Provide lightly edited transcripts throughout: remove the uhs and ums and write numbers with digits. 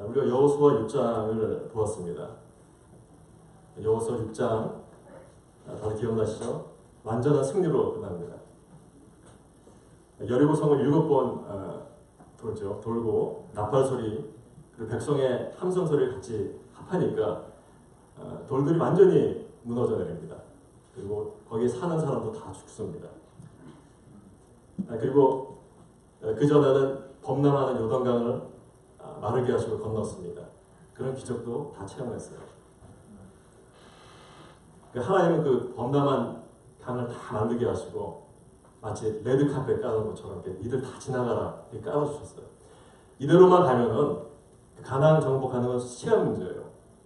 우리가 여호수아 6장을 보았습니다. 여호수아 6장 다들 기억나시죠? 완전한 승리로 끝납니다. 여리고성을 7번 돌고 나팔 소리 그리고 백성의 함성 소리를 같이 합하니까 돌들이 완전히 무너져 내립니다. 그리고 거기에 사는 사람도 다 죽습니다. 그리고 그 전에는 범람하는 요단강을 마르게 하시고 건넜습니다. 그런 기적도 다 체험했어요. 하나님은 그 범람한 강을 다 마르게 하시고 마치 레드카펫 깔은 것처럼 이들 다 지나가라 이렇게 깔아주셨어요. 이대로만 가면은 가나안 정복하는 건 시간 문제예요.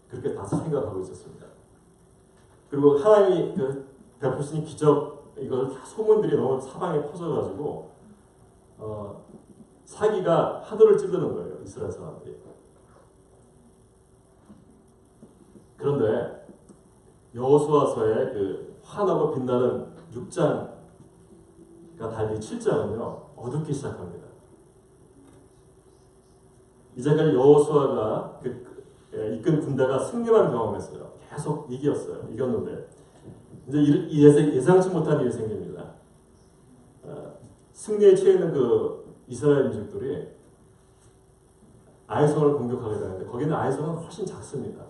그렇게 다 생각하고 있었습니다. 그리고 하나님이 베푸신 기적 이걸 다 소문들이 너무 사방에 퍼져가지고 사기가 하늘을 찌르는 거예요. 이스라엘 사람들이. 그런데 여호수아서의 그 환하고 빛나는 6장과 달리 7장은요 어둡기 시작합니다. 이제까지 여호수아가 이끈 군대가 승리만 경험했어요. 계속 이겼는데 이제 예상치 못한 일이 생깁니다. 승리에 취해 있는 그 이스라엘 민족들이 아이성을 공격하게 되는데 거기는 아이성은 훨씬 작습니다.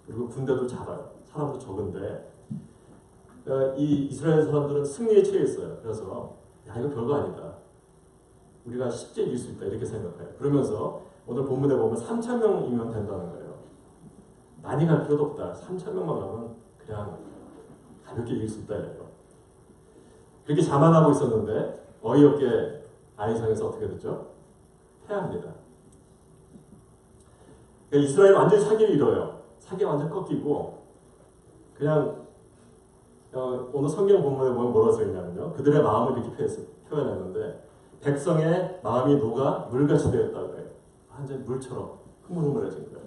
그리고 군대도 작아요. 사람도 적은데 이 이스라엘 사람들은 승리에 취해 있어요. 그래서 야 이거 별거 아니다. 우리가 쉽게 이길 수 있다 이렇게 생각해요. 그러면서 오늘 본문에 보면 3,000명이면 된다는 거예요. 많이 갈 필요도 없다. 3,000명만 가면 그냥 가볍게 이길 수 있다 이래요. 그렇게 자만하고 있었는데 어이없게 아이성에서 어떻게 됐죠? 패합니다. 그러니까 이스라엘이 완전히 사기를 잃어요. 사기가 완전 꺾이고 그냥 오늘 성경 본문에 보면 뭐라고 써있냐면요. 그들의 마음을 이렇게 표현했는데 백성의 마음이 녹아 물같이 되었다고 해요. 완전히 물처럼 흐물흐물해진 거예요.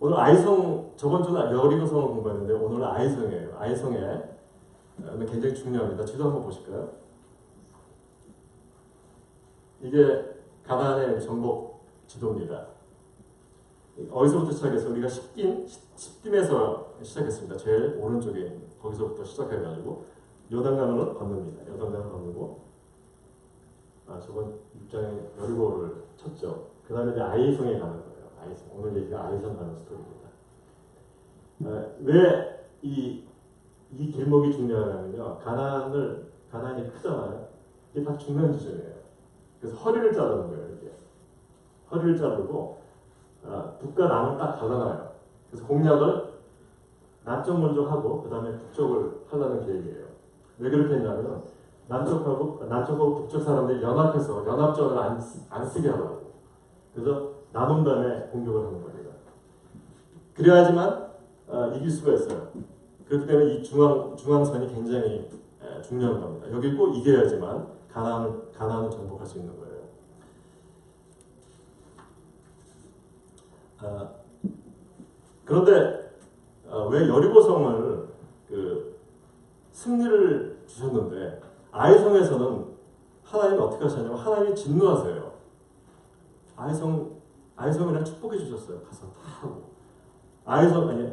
오늘 아이성, 저번 주는 여리고성을 공부했는데 오늘은 아이성이에요. 아이성에 굉장히 중요합니다. 지도 한번 보실까요? 이게 가나안의 정복 지도입니다. 어디서부터 시작해서 우리가 십김에서 시작했습니다. 제일 오른쪽에 거기서부터 시작해가지고 요단강을 건넙니다. 요단강을 건너고 저번 6장에 여리고를 쳤죠. 그 다음에 이제 아이성에 가는 거예요. 아이성. 오늘 얘기가 아이성 가는 스토리입니다. 왜 이 길목이 중요하냐면요. 가나안이 크잖아요. 이게 다 중간 지점이에요. 그래서 허리를 자르는 거예요. 이렇게. 허리를 자르고 북과 남을 딱 갈라놔요. 그래서 공략을 남쪽 먼저 하고 그 다음에 북쪽을 하려는 계획이에요. 왜 그렇게 했냐면 남쪽하고 북쪽 사람들이 연합해서 연합전을 안 쓰게 하려고. 그래서 나눈 다음에 공격을 하는 겁니다. 그래야지만 이길 수가 있어요. 그렇기 때문에 이 중앙선이 굉장히 중요한 겁니다. 여기 꼭 이겨야지만 가나안을 정복할 수 있는 거예요. 그런데 왜 여리고성을 승리를 주셨는데 아이성에서는 하나님이 어떻게 하셨냐면 하나님이 진노하세요. 아이성이랑 축복해 주셨어요. 가서 다 하고.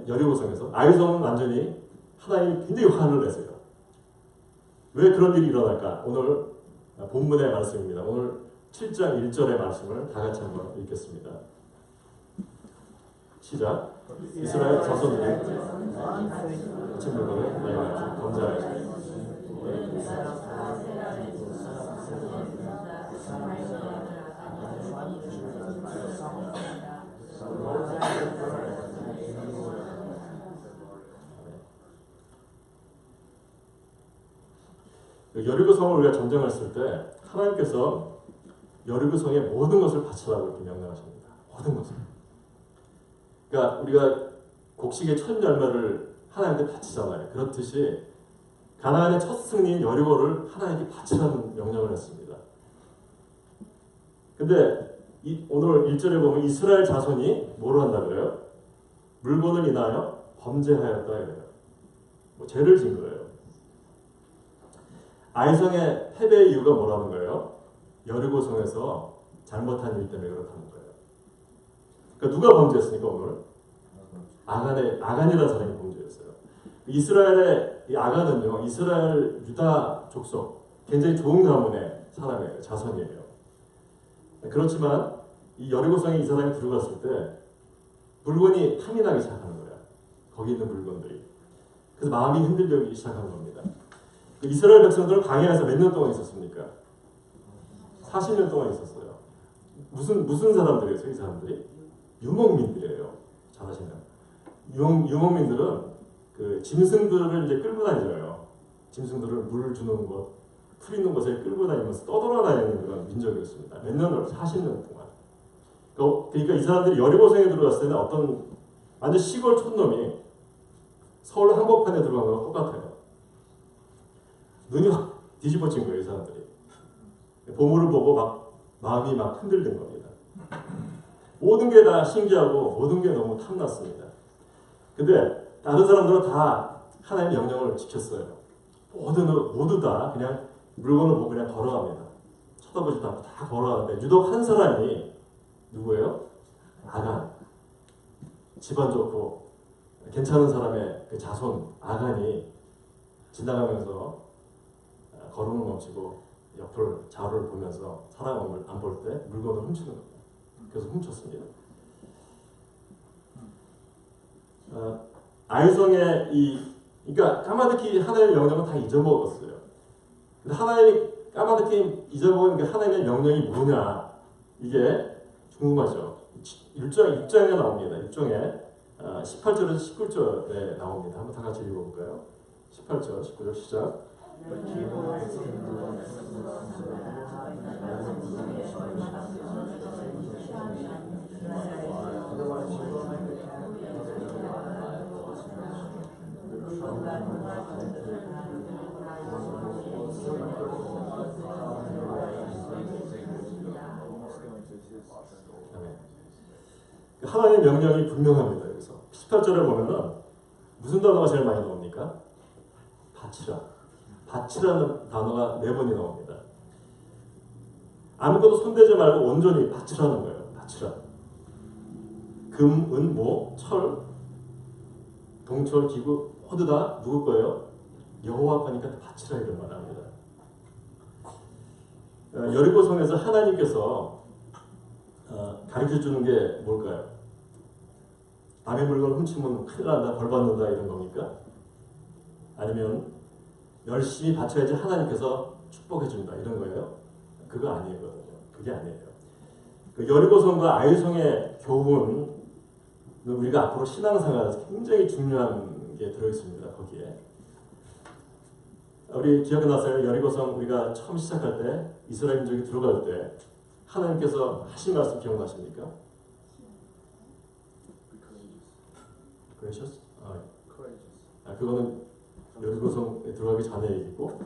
여리고성에서 아이성은 완전히 하나님이 굉장히 화를 내세요. 왜 그런 일이 일어날까? 오늘 본문의 말씀입니다. 오늘 7장 1절의 말씀을 다 같이 한번 읽겠습니다. 시작. 이스라엘 자손들이 친구들을 범죄하였습니다. 여리고성을 우리가 전쟁했을 때 하나님께서 여리고성의 모든 것을 바치라고 이렇게 명령하십니다. 모든 것을. 그러니까 우리가 곡식의 첫 열매를 하나님께 바치잖아요. 그렇듯이 가나안의 첫 승리인 여리고를 하나님께 바치라는 명령을 했습니다. 근데 오늘 1절에 보면 이스라엘 자손이 뭐를 한다 그래요? 물건을 인하여 범죄하였다 이래요. 죄를 진 거예요. 아이성의 패배의 이유가 뭐라는 거예요? 여리고성에서 잘못한 일 때문에 그렇다는 거예요. 그러니까 누가 범죄했습니까 오늘? 아간이라는 사람이 범죄했어요. 이스라엘의 이 아간은요, 이스라엘 유다 족속 굉장히 좋은 가문의 사람이에요. 자손이에요. 그렇지만 이 여리고성에 이 사람이 들어갔을 때 물건이 탐이 나기 시작하는 거야. 거기 있는 물건들이. 그래서 마음이 흔들리기 시작한 겁니다. 이스라엘 백성들은 광야에서 몇 년 동안 있었습니까? 40년 동안 있었어요. 무슨 사람들이었어요? 이 사람들이? 유목민들이에요. 잘 아시나요? 유목민들은 그 짐승들을 이제 끌고 다녀요. 짐승들을 물 주는 곳, 풀 있는 곳에 끌고 다니면서 떠돌아다니는 그런 민족이었습니다. 몇 년을 40년 동안. 그러니까 이 사람들이 여리고성에 들어갔을 때는 어떤 완전 시골 촌놈이 서울 한복판에 들어간 거랑 똑같아요. 눈이 확 뒤집어진 거예요, 이 사람들이. 보물을 보고 막 마음이 막 흔들린 겁니다. 모든 게 다 신기하고 모든 게 너무 탐났습니다. 근데 다른 사람들은 다 하나님의 명령을 지켰어요. 모두 다 그냥 물건을 보고 그냥 걸어갑니다. 쳐다보지도 않고 다 걸어가는데 유독 한 사람이 누구예요? 아간. 집안 좋고 괜찮은 사람의 그 자손 아간이 지나가면서 걸음을 멈추고 옆을 좌우를 보면서 사람을 안 볼 때 물건을 훔치는 겁니다. 그래서 훔쳤습니다. 아이성의 그러니까 까마득히 하나님의 명령을 다 잊어먹었어요. 근데 하나님이 까마득히 잊어먹은 게 하나님의 명령이 뭐냐 이게 궁금하죠. 6장에 나옵니다. 6장에 18절에서 19절에 나옵니다. 한번 다 같이 읽어볼까요? 18절, 19절 시작. 하나님의 명령이 분명합니다. 여기서 18절에 보면은 무슨 단어가 제일 많이 나옵니까? 바치라. 바치라는 단어가 4번이 나옵니다. 아무것도 손대지 말고 온전히 바치라는 거예요. 바치라. 금, 은, 모, 철, 동철, 기구 모두 다 누구 거예요? 여호와 거니까 바치라 이런 말 합니다. 여리고성에서 하나님께서 가르쳐 주는 게 뭘까요? 남의 물건 훔치면 큰일 난다, 벌 받는다 이런 겁니까? 아니면 열심히 바쳐야지 하나님께서 축복해 준다 이런 거예요? 그거 아니거든요. 그게 아니에요. 그 여리고성과 아이성의 교훈은 우리가 앞으로 신앙생활에서 굉장히 중요한 게 들어있습니다. 거기에. 우리 기억나세요? 여리고성 우리가 처음 시작할 때 이스라엘 민족이 들어갈 때 하나님께서 하신 말씀 기억나십니까? Gracious? 그거는 여리고성에 들어가기 전에 얘기고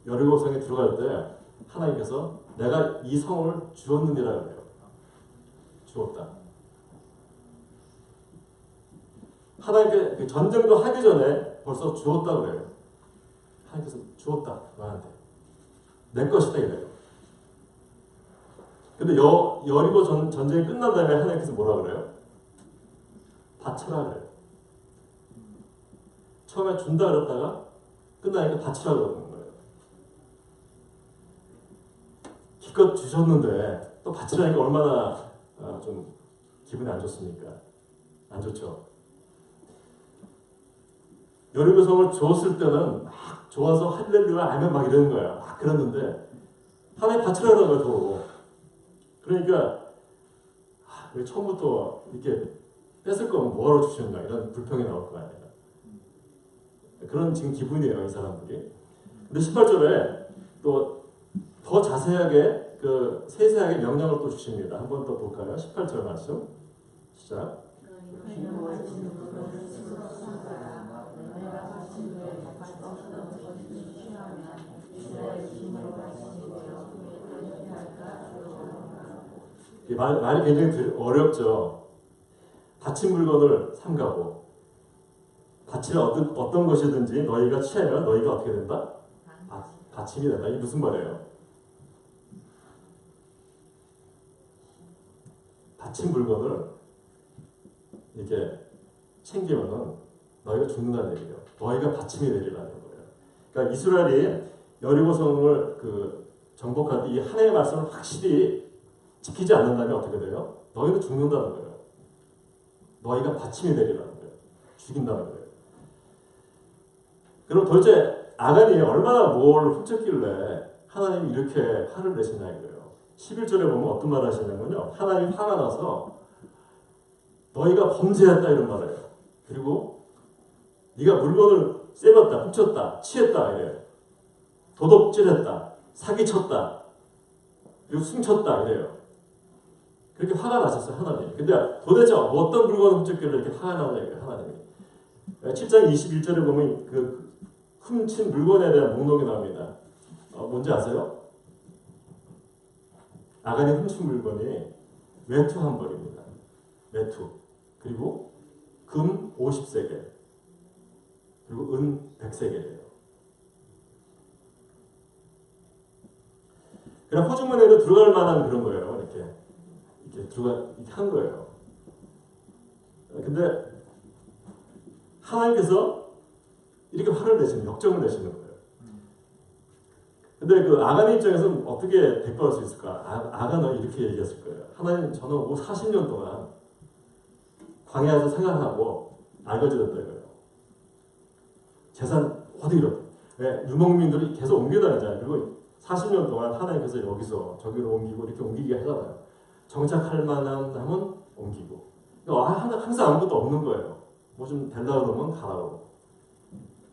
여리고성에 들어갈 때 하나님께서 내가 이 성을 주었느니라 그래요. 주었다. 하나님께 전쟁도 하기 전에 벌써 주었다 그래요. 하나님께서 주었다 너한테 내 것이다 이래요. 근데 여리고 전쟁이 끝난 다음에 하나님께서 뭐라 그래요? 바쳐라 그래요. 처음에 준다 그랬다가 끝나니까 바치라 그러는 거예요. 기껏 주셨는데 또 바치라니까 얼마나 좀 기분이 안 좋습니까? 안 좋죠. 여리고성을 줬을 때는 막 좋아서 할렐루야 아멘 막 이러는 거야. 막 그랬는데 하나님 바치라 그러는 거야 또. 그러니까 처음부터 이렇게 뺏을 거면 뭐하러 주셨나 이런 불평이 나올 거 아니에요. 그런 지금 기분이에요 이 사람들이. 근데 18절에 또 더 자세하게 세세하게 명령을 또 주십니다. 한번 더 볼까요? 18절 말씀 시작. 말이 굉장히 어렵죠. 바친 물건을 삼가고 바치는 어떤 것이든지 너희가 취하면 너희가 어떻게 된다? 바침이 된다. 이게 무슨 말이에요? 바친 물건을 이렇게 챙기면은 너희가 죽는다는 얘기예요. 너희가 바침이 되리라는 거예요. 그러니까 이스라엘이 여리고성을 정복할 때 이 하나님의 말씀을 확실히 지키지 않는다면 어떻게 돼요? 너희는 죽는다는 거예요. 너희가 바침이 되리라는 거예요. 죽인다는 거예요. 그럼 도대체 아간이 얼마나 뭘 훔쳤길래 하나님이 이렇게 화를 내시냐 이거예요. 11절에 보면 어떤 말을 하시냐면요. 하나님이 화가 나서 너희가 범죄했다 이런 말이에요. 그리고 네가 물건을 쎄봤다, 훔쳤다, 취했다 이래요. 도둑질했다, 사기쳤다, 그리고 훔쳤다 이래요. 그렇게 화가 나셨어요 하나님. 근데 도대체 어떤 물건을 훔쳤길래 이렇게 화가 나냐 이거예요 하나님이. 7장 21절에 보면 그 훔친 물건에 대한 목록이 나옵니다. 뭔지 아세요? 아간이 훔친 물건이 외투 한 벌입니다. 외투. 그리고 금 50세겔. 그리고 은 100세겔이에요. 그냥 호주머니에도 들어갈 만한 그런 거예요. 이렇게 한 거예요. 근데 하나님께서 이렇게 화를 내시는, 역정을 내시는 거예요. 근데 그 아간의 입장에서는 어떻게 대꾸할 수 있을까? 아간은 이렇게 얘기했을 거예요. 하나님, 저는 40년 동안 광야에서 생활하고 알거지였다 이거예요. 재산 어디 잃었다. 왜? 유목민들이 계속 옮겨다니잖아요. 그리고 40년 동안 하나님께서 여기서 저기로 옮기고 이렇게 옮기게 하잖아요. 정착할 만한 하면 옮기고. 항상 아무것도 없는 거예요. 뭐 좀 될라 그러면 가라고.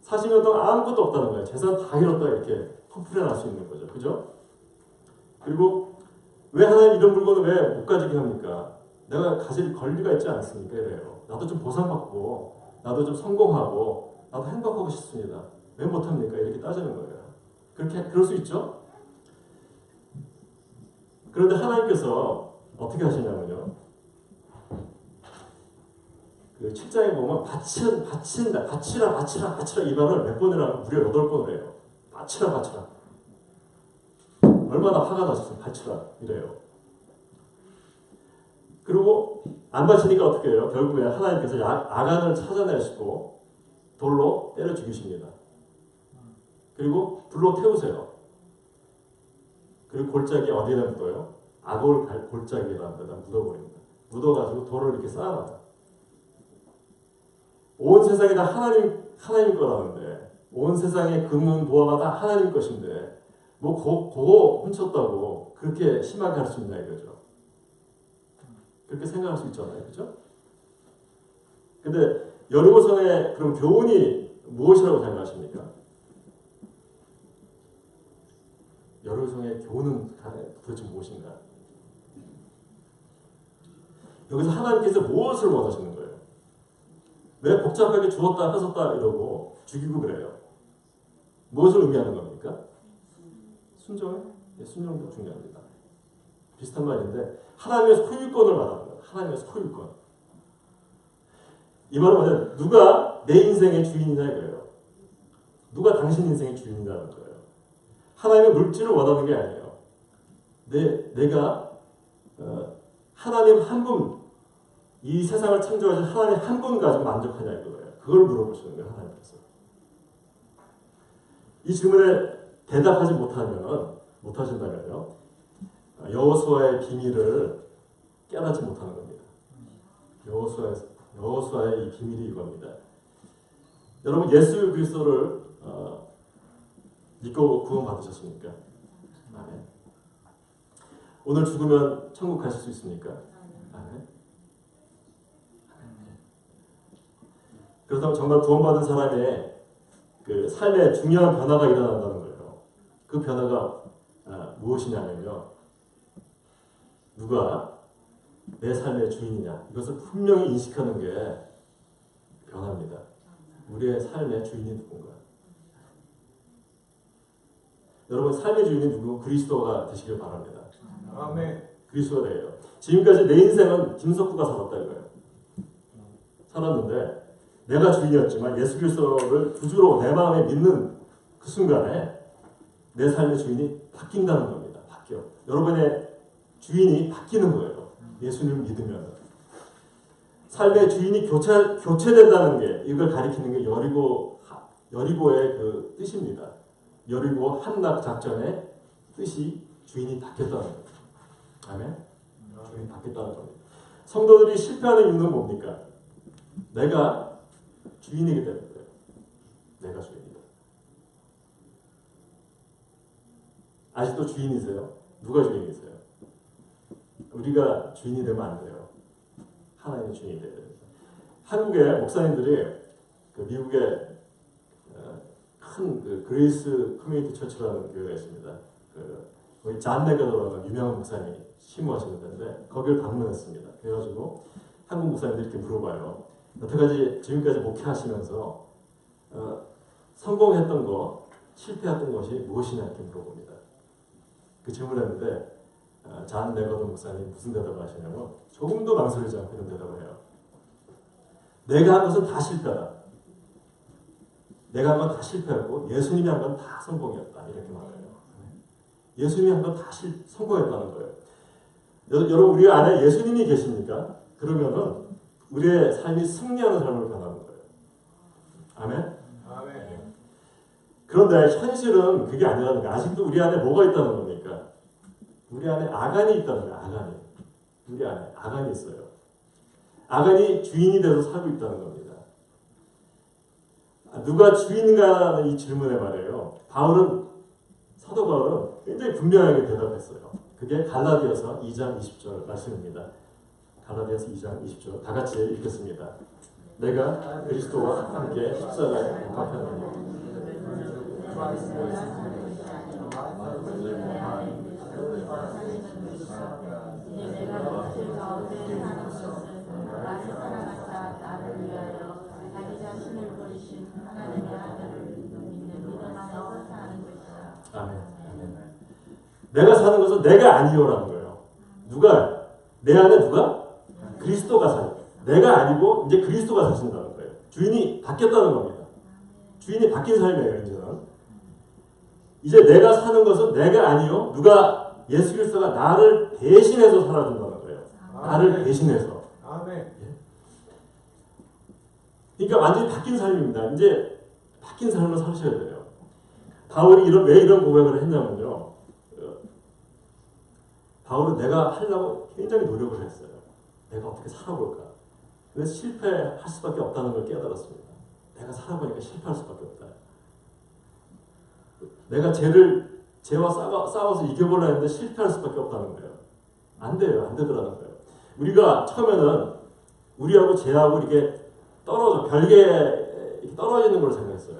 40년 동안 아무것도 없다는 거예요. 재산 다 잃었다 이렇게 컴플레인 할 수 있는 거죠. 그죠? 그리고 왜 하나님 이런 물건을 왜 못 가지게 합니까? 내가 가질 권리가 있지 않습니까? 이래요. 나도 좀 보상받고 나도 좀 성공하고 나도 행복하고 싶습니다. 왜 못합니까? 이렇게 따지는 거예요. 그럴 수 있죠? 그런데 하나님께서 어떻게 하시냐면요. 그 7장에 보면 바치라 이 말을 몇 번이나 하면 무려 8번을 해요. 바치라. 얼마나 화가 나셨어요. 바치라 이래요. 그리고 안 바치니까 어떻게 해요? 결국에 하나님께서 아간을 찾아내시고 돌로 때려 죽이십니다. 그리고 불로 태우세요. 그리고 골짜기 어디에다 묻어요? 아골 골짜기라는 데다 묻어버립니다. 묻어가지고 돌을 이렇게 쌓아놔요. 온 세상이 다 하나님 거라는데, 온 세상의 금은 보화가 다 하나님 것인데, 뭐 그거 훔쳤다고 그렇게 심하게 할 수 있나 이거죠. 그렇게 생각할 수 있잖아요, 그렇죠? 근데 여리고성의 그런 교훈이 무엇이라고 생각하십니까? 여리고성의 교훈은 도대체 무엇인가? 여기서 하나님께서 무엇을 원하시는 거예요? 왜 복잡하게 주었다 뺏었다 이러고 죽이고 그래요? 무엇을 의미하는 겁니까? 순종? 네, 순종도 중요합니다. 비슷한 말인데 하나님의 소유권을 말하는 거예요. 하나님의 소유권. 이 말은 뭐냐면 누가 내 인생의 주인이냐 이거예요. 누가 당신 인생의 주인이냐는 거예요. 하나님의 물질을 원하는 게 아니에요. 내가 하나님 한 분, 이 세상을 창조하신 하나님 한 분 가지고 만족하냐 이거예요. 그걸 물어보시는 거예요. 하나님께서. 이 질문에 대답하지 못하신다면요. 여호수아의 비밀을 깨닫지 못하는 겁니다. 여호수아의 이 비밀이 이겁니다. 여러분 예수 그리스도를 믿고 구원 받으셨습니까? 아멘. 오늘 죽으면 천국 가실 수 있습니까? 아멘. 그렇다면 정말 구원받은 사람의 그 삶에 중요한 변화가 일어난다는 거예요. 그 변화가 무엇이냐면요. 누가 내 삶의 주인이냐. 이것을 분명히 인식하는 게 변화입니다. 우리의 삶의 주인이 누군가. 여러분 삶의 주인이 누구? 그리스도가 되시길 바랍니다. 아멘. 그리스도가 돼요. 지금까지 내 인생은 김석구가 살았다 이거예요. 살았는데 내가 주인이었지만 예수 그리스도를 구주로 내 마음에 믿는 그 순간에 내 삶의 주인이 바뀐다는 겁니다. 바뀌어. 여러분의 주인이 바뀌는 거예요. 예수님을 믿으면 삶의 주인이 교체된다는 게 이걸 가리키는 게 여리고의 그 뜻입니다. 여리고 함락 작전의 뜻이 주인이 바뀌었다는 겁니다. 아멘. 주인이 바뀌었다는 겁니다. 성도들이 실패하는 이유는 뭡니까? 내가 주인이기 때문에 그래요. 내가 주인이다. 아직도 주인이세요? 누가 주인이세요? 우리가 주인이 되면 안 돼요. 하나님이 주인이 돼야 됩니다. 한국의 목사님들이 그 미국의 큰 그 그레이스 커뮤니티 처치라는 교회가 있습니다. 거기 잔 네거더라는 유명한 목사님이 심호하시는 데인데 거기를 방문했습니다. 그래가지고 한국 목사님들이 이렇게 물어봐요. 여태까지 지금까지 목회하시면서 성공했던 거, 실패했던 것이 무엇이냐 이렇게 물어봅니다. 그 질문했는데 잔 네거더 목사님 무슨 대답을 하시냐면 조금도 망설이지 않고 이런 대답을 해요. 내가 한 것은 다 실패다. 내가 한 건 다 실패였고 예수님이 한 건 다 성공이었다. 이렇게 말해요. 예수님이 한 건 다 성공했다는 거예요. 여러분 우리 안에 예수님이 계십니까? 그러면은 우리의 삶이 승리하는 삶으로 변하는 거예요. 아멘? 아멘. 그런데 현실은 그게 아니라는 거예요. 아직도 우리 안에 뭐가 있다는 겁니까? 우리 안에 아간이 있다는 거예요. 아간이. 우리 안에 아간이 있어요. 아간이 주인이 돼서 살고 있다는 겁니다. 누가 주인인가라는 이 질문에 말이에요. 사도 바울은 굉장히 분명하게 대답했어요. 그게 갈라디아서 2장 20절 말씀입니다. 갈라디아서 2장 20절 다 같이 읽겠습니다. 내가 그리스도와 함께 십자가에 못 박혔느니 아멘. 내가 사는 것은 내가 아니요라는 거예요. 누가? 내 안에 누가? 그리스도가 사요. 내가 아니고 이제 그리스도가 사신다는 거예요. 주인이 바뀌었다는 겁니다. 주인이 바뀐 삶이에요. 이제 내가 사는 것은 내가 아니요. 누가? 예수 그리스도가 나를 대신해서 살아준다는 거예요. 나를 대신해서. 그러니까 완전히 바뀐 삶입니다. 이제 바뀐 삶을 사셔야 돼요. 바울이 왜 이런 고백을 했냐면요. 바울은 내가 하려고 굉장히 노력을 했어요. 내가 어떻게 살아볼까. 그래서 실패할 수밖에 없다는 걸 깨달았습니다. 내가 살아보니까 실패할 수밖에 없다. 내가 죄와 싸워서 이겨보려 했는데 실패할 수밖에 없다는 거예요. 안 돼요. 안 되더라는 거예요. 우리가 처음에는 우리하고 죄하고 이렇게 별개에 이렇게 떨어지는 걸 생각했어요.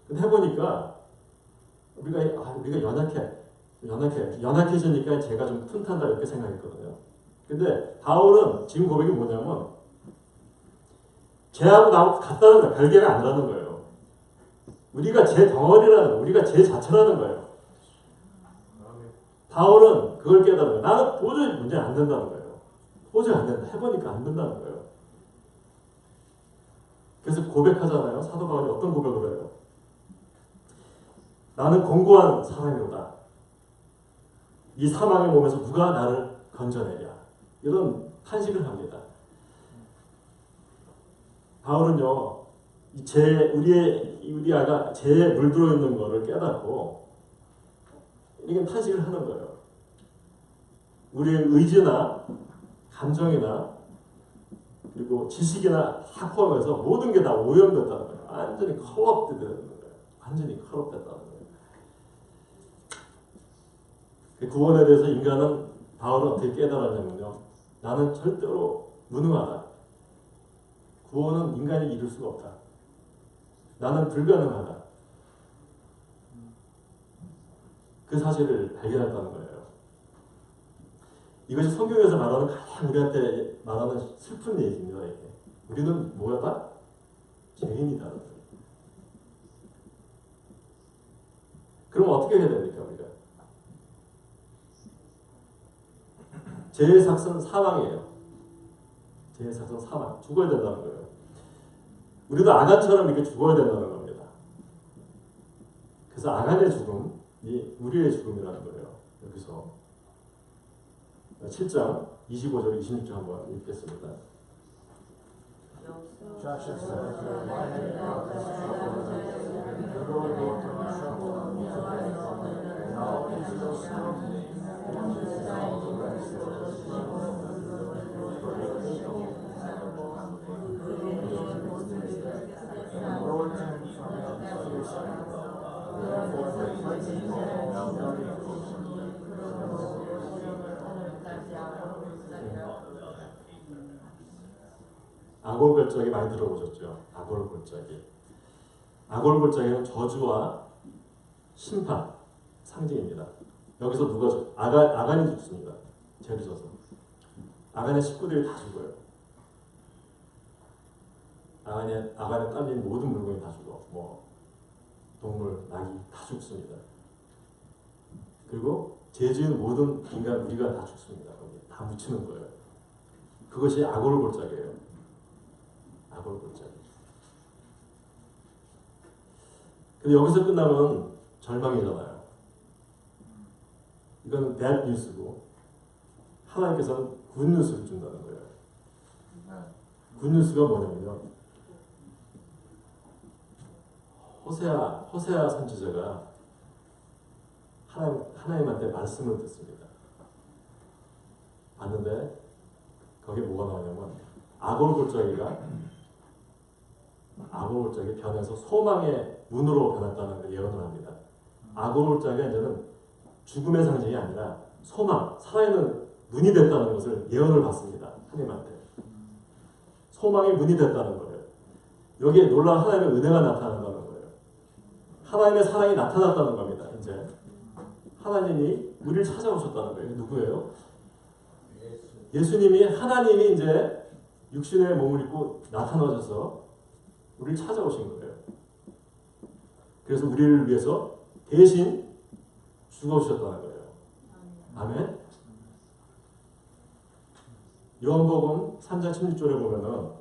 근데 해보니까 우리가 연약해지니까 제가 좀 튼튼하다 이렇게 생각했거든요. 근데 바울은 지금 고백이 뭐냐면 죄하고 나하고 같다는 거예요. 별개가 아니라는 거예요. 우리가 죄 덩어리라는 거예요. 우리가 죄 자체라는 거예요. 바울은 그걸 깨달은 거예요. 나는 도저히 문제 안 된다는 거예요. 도저히 안 된다. 해보니까 안 된다는 거예요. 그래서 고백하잖아요. 사도 바울이 어떤 고백을 해요? 나는 공고한 사람이로다. 이 사망의 몸에서 누가 나를 건져내랴. 이런 탄식을 합니다. 바울은요, 우리 아가 죄에 물들어 있는 것을 깨닫고 이게 탄식을 하는 거예요. 우리의 의지나 감정이나 그리고 지식이나 다 포함해서 모든 게 다 오염됐다는 거예요. 완전히 컬업됐다는 거예요. 완전히 컬업됐다는 거예요. 구원에 대해서 인간은 바울은 어떻게 깨달았냐면요. 나는 절대로 무능하다. 구원은 인간이 이룰 수가 없다. 나는 불가능하다. 그 사실을 발견했다는 거예요. 이것이 성경에서 말하는 가장 우리한테 말하는 슬픈 얘기입니다. 이게. 우리는 뭐였다? 죄인이다. 그럼 어떻게 해야 됩니까? 우리가? 죄의 삭은 사망이에요. 죄의 삭은 사망. 죽어야 된다는 거예요. 우리도 아간처럼 이렇게 죽어야 된다는 겁니다. 그래서 아간의 죽음이 우리의 죽음이라는 거예요. 여기서. 7장 25절 26절 한번 읽겠습니다. 아골골짜기 많이 들어보셨죠? 아골골짜기. 아골골짜기는 저주와 심판 상징입니다. 여기서 누가 아간이 죽습니다. 죄를 져서. 아간의 식구들이 다 죽어요. 아간에 딸린 모든 물건이 다 죽어. 동물, 낙이 다 죽습니다. 그리고 죄 지은 모든 인간 우리가 다 죽습니다. 다 묻히는 거예요. 그것이 아골골짜기예요. 아골골짜기. 근데 여기서 끝나면 절망이잖아요. 이건 bad 뉴스고 하나님께서는 굿 뉴스를 준다는 거예요. 굿 뉴스가 뭐냐면요. 호세아 선지자가 하나님한테 말씀을 듣습니다. 봤는데 거기에 뭐가 나오냐면 아골골짜기가 변해서 소망의 문으로 변했다는 걸 예언을 합니다. 아골골짜기가 이제는 죽음의 상징이 아니라 소망, 살아있는 문이 됐다는 것을 예언을 받습니다. 하나님한테. 소망의 문이 됐다는 거예요. 여기에 놀라운 하나님의 은혜가 나타난다는 거예요. 하나님의 사랑이 나타났다는 겁니다. 이제 하나님이 우리를 찾아오셨다는 거예요. 누구예요? 예수님이 하나님이 이제 육신의 몸을 입고 나타나셔서 우리를 찾아오신 거예요. 그래서 우리를 위해서 대신 죽어주셨다는 거예요. 아멘. 요한복음 3장 16절에 보면은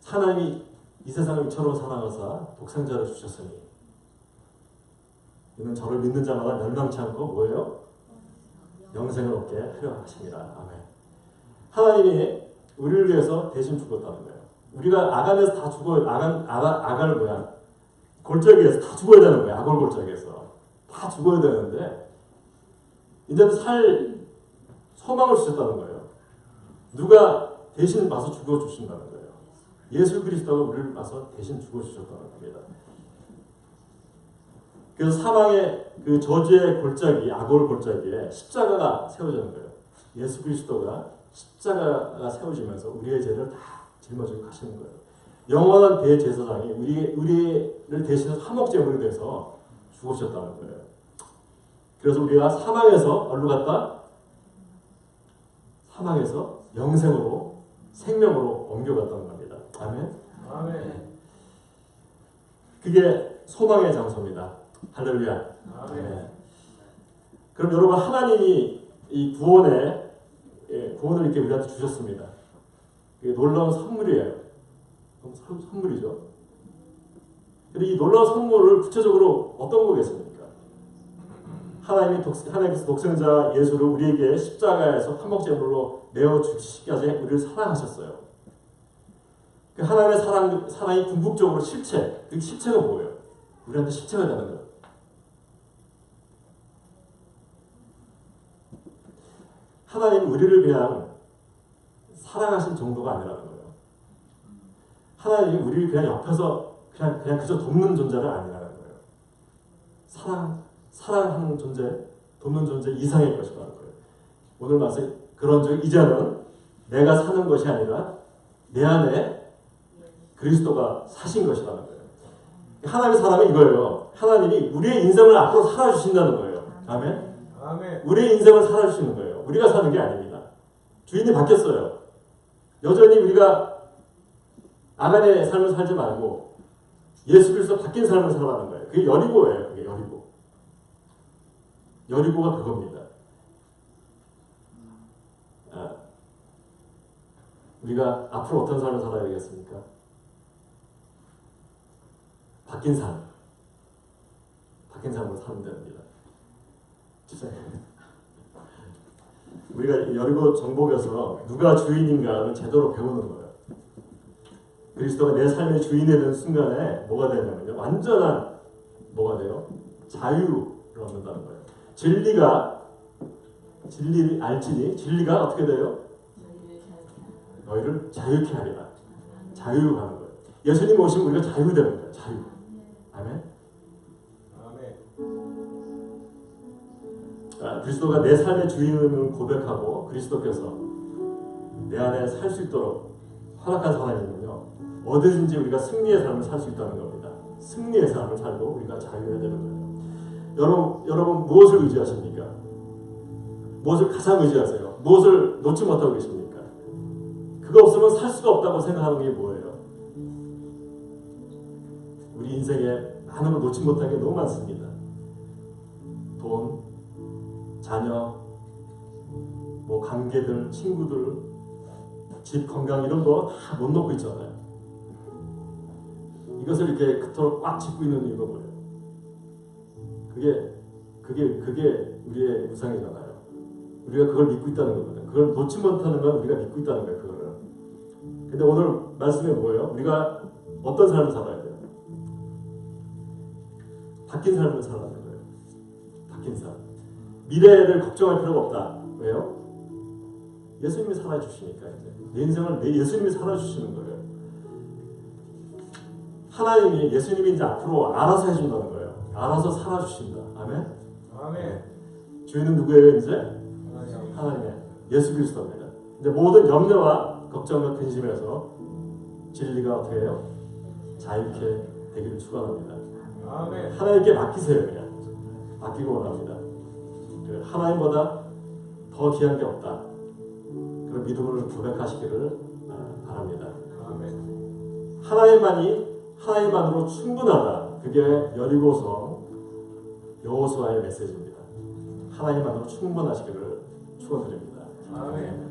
하나님이 이 세상을 이처럼 사랑하사 독생자를 주셨으니 이는 저를 믿는 자마다 멸망치 않고 뭐예요? 영생을 얻게 하려 하십니다. 아멘. 하나님이 우리를 위해서 대신 죽었다는 거예요. 우리가 아간에서 다 죽어요. 아간을 뭐야? 골짜기에서 다 죽어야 되는 거예요. 아골 골짜기에서 다 죽어야 되는데 이제는 살 소망을 주셨다는 거예요. 누가 대신 와서 죽어 주신다는 거예요. 예수 그리스도가 우리를 와서 대신 죽어 주셨다는 겁니다. 그래서 사망의 그 저주의 골짜기, 아골 골짜기에 십자가가 세워지는 거예요. 예수 그리스도가 십자가가 세워지면서 우리의 죄를 다 짊어지고 가시는 거예요. 영원한 대제사장이 우리를 대신해서 화목제물이 돼서 죽으셨다는 거예요. 그래서 우리가 사망에서 어디로 갔다? 사망에서 영생으로 생명으로 옮겨갔다는 겁니다. 아멘. 아멘. 그게 소망의 장소입니다. 할렐루야. 아멘. 그럼 여러분 하나님이 이 구원을 이렇게 우리한테 주셨습니다. 이게 놀라운 선물이에요. 선물이죠. 근데 이 놀라운 선물을 구체적으로 어떤 거겠습니까? 하나님께서 독생자 예수를 우리에게 십자가에서 화목제물로 내어 주시기까지 우리를 사랑하셨어요. 그 하나님의 사랑이 궁극적으로 실체, 그 실체가 뭐예요? 우리한테 실체가 되는 거예요. 하나님 우리를 그냥 사랑하신 정도가 아니라는 거예요. 하나님이 우리를 그냥 옆에서 그냥 그저 돕는 존재가 아니라는 거예요. 사랑하는 존재, 돕는 존재 이상의 것이라는 거예요. 오늘 말씀 그런 즉 이제는 내가 사는 것이 아니라 내 안에 그리스도가 사신 것이라는 거예요. 하나님의 사랑은 이거예요. 하나님이 우리의 인생을 앞으로 살아주신다는 거예요. 아멘. 아멘. 우리의 인생을 살아주시는 거예요. 우리가 사는 게 아닙니다. 주인이 바뀌었어요. 여전히 우리가 아간의 삶을 살지 말고 예수 그리스도 바뀐 삶을 살아가는 거예요. 그게 여리고예요. 그게 여리고. 여리고가 그겁니다. 우리가 앞으로 어떤 삶을 살아야 되겠습니까? 바뀐 삶. 바뀐 삶으로 살면 됩니다. 집사님. 우리가 여리고 정복에서 누가 주인인가를 제대로 배우는 거예요. 그리스도가 내 삶의 주인이 되는 순간에 뭐가 되냐면요. 완전한 뭐가 돼요? 자유를 얻는다는 거예요. 진리를 알지니 진리가 어떻게 돼요? 너희를 자유케 하리라. 자유로 가는 거예요. 예수님 오시면 우리가 자유되는 거예요. 자유. 아멘. 그리스도가 내 삶의 주인을 고백하고 그리스도께서 내 안에 살 수 있도록 허락한 하나님은요, 어디든지 우리가 승리의 삶을 살 수 있다는 겁니다. 승리의 삶을 살고 우리가 자유해야 되는 거예요. 여러분 무엇을 의지하십니까? 무엇을 가장 의지하세요? 무엇을 놓지 못하고 계십니까? 그거 없으면 살 수가 없다고 생각하는 게 뭐예요? 우리 인생에 많은 걸 놓지 못한 게 너무 많습니다. 돈, 자녀, 뭐 관계들, 친구들, 집, 건강 이런 거 다 못 놓고 있잖아요. 이것을 이렇게 그토록 꽉 짚고 있는 이유가 뭐예요? 그게 우리의 우상이잖아요. 우리가 그걸 믿고 있다는 거거든요. 그걸 놓지 못하는 건 우리가 믿고 있다는 거예요. 그거를. 근데 오늘 말씀이 뭐예요? 우리가 어떤 삶을 살아야 돼요? 바뀐 삶을 살아야 돼요. 바뀐 삶. 미래를 걱정할 필요가 없다. 왜요? 예수님이 살아주시니까 이제 내 인생을 예수님이 살아주시는 거예요. 하나님이 예수님이 이제 앞으로 알아서 해준다는 거예요. 알아서 살아주신다. 아멘. 아멘. 주인은 누구예요 이제? 하나님의 예수 그리스도입니다. 이제 모든 염려와 걱정과 근심에서 진리가 어떻게 해요? 자유케 되기를 축원합니다. 아멘. 하나님께 맡기세요. 그냥 맡기고 원합니다. 하나님보다 더 귀한 게 없다. 그런 믿음을 고백하시기를 바랍니다. 아멘. 하나님만으로 충분하다. 그게 여리고서 여호수아의 메시지입니다. 하나님만으로 충분하시기를 축원드립니다. 아멘.